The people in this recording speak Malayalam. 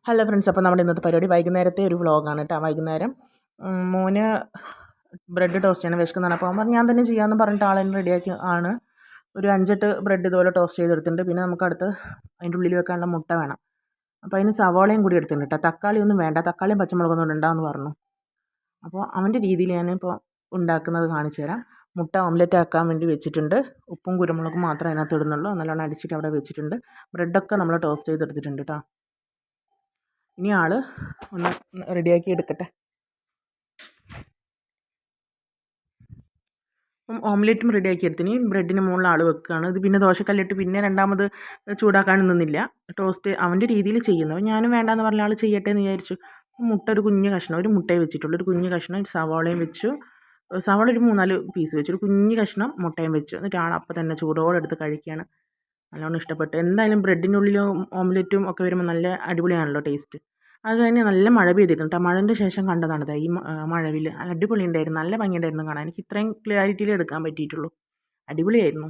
ഹലോ ഫ്രണ്ട്സ്, അപ്പോൾ നമ്മുടെ ഇന്നത്തെ പരിപാടി വൈകുന്നേരത്തെ ഒരു വ്ളോഗാണ് കേട്ടോ. വൈകുന്നേരം മോന് ബ്രെഡ് ടോസ്റ്റ് ചെയ്യണം, വിശക്കുന്നതാണ്. അപ്പോൾ അവൻ ഞാൻ തന്നെ ചെയ്യാമെന്ന് പറഞ്ഞിട്ട് ആളെന്നെ റെഡിയാക്കി ആണ്. ഒരു 5-8 ബ്രെഡ് ഇതുപോലെ ടോസ്റ്റ് ചെയ്തെടുത്തിട്ടുണ്ട്. പിന്നെ നമുക്കടുത്ത് അതിൻ്റെ ഉള്ളിൽ വെക്കാനുള്ള മുട്ട വേണം. അപ്പോൾ അതിന് സവാളയും കൂടി എടുത്തിട്ടുണ്ട് കേട്ടോ. തക്കാളിയൊന്നും വേണ്ട, തക്കാളിയും പച്ചമുളകൊന്നും ഇടണ്ടാന്ന് പറഞ്ഞു. അപ്പോൾ അവൻ്റെ രീതിയിൽ ഞാനിപ്പോൾ ഉണ്ടാക്കുന്നത് കാണിച്ചു തരാം. മുട്ട ഓംലെറ്റ് ആക്കാൻ വേണ്ടി വെച്ചിട്ടുണ്ട്. ഉപ്പും കുരുമുളകും മാത്രമേ അതിനകത്ത് ഇടുന്നുള്ളൂ. നല്ലോണം അടിച്ചിട്ട് അവിടെ വെച്ചിട്ടുണ്ട്. ബ്രെഡൊക്കെ നമ്മൾ ടോസ്റ്റ് ചെയ്തെടുത്തിട്ടുണ്ട് കേട്ടോ. ഇനി ആൾ ഒന്ന് റെഡിയാക്കി എടുക്കട്ടെ. അപ്പം ഓംലെറ്റും റെഡിയാക്കി എടുത്തിന്. ബ്രെഡിന് മുകളിൽ ആൾ വെക്കുകയാണ്. ഇത് പിന്നെ ദോശക്കല്ലിട്ട് പിന്നെ രണ്ടാമത് ചൂടാക്കാനും നിന്നില്ല. ടോസ്റ്റ് അവൻ്റെ രീതിയിൽ ചെയ്യുന്നു. ഞാനും വേണ്ടാന്ന് പറഞ്ഞ ആൾ ചെയ്യട്ടെ എന്ന് വിചാരിച്ചു. മുട്ട ഒരു കുഞ്ഞ് കഷ്ണം, ഒരു മുട്ടയെ വെച്ചിട്ടുള്ളൂ. ഒരു കുഞ്ഞ് കഷ്ണം സവാളയും വെച്ചു. സവാള ഒരു 3-4 പീസ് വെച്ചു. ഒരു കുഞ്ഞ് കഷ്ണം മുട്ടയും വെച്ചു. എന്നിട്ട് ആൾ അപ്പം തന്നെ ചൂടോടെ എടുത്ത് കഴിക്കുകയാണ്. നല്ലോണം ഇഷ്ടപ്പെട്ടു. എന്തായാലും ബ്രെഡിൻ്റെ ഉള്ളിൽ ഓംലെറ്റും ഒക്കെ വരുമ്പോൾ നല്ല അടിപൊളിയാണല്ലോ ടേസ്റ്റ്. അത് കഴിഞ്ഞ് നല്ല മഴ പെയ്തിരുന്നു കേട്ടോ. മഴൻ്റെ ശേഷം കണ്ടതാണിത്. ഈ മഴവിൽ നല്ല അടിപൊളി ഉണ്ടായിരുന്നു. നല്ല ഭംഗിയുണ്ടായിരുന്നു കാണാൻ. എനിക്ക് ഇത്രയും ക്ലാരിറ്റിയിൽ എടുക്കാൻ പറ്റിയിട്ടുള്ളൂ. അടിപൊളിയായിരുന്നു.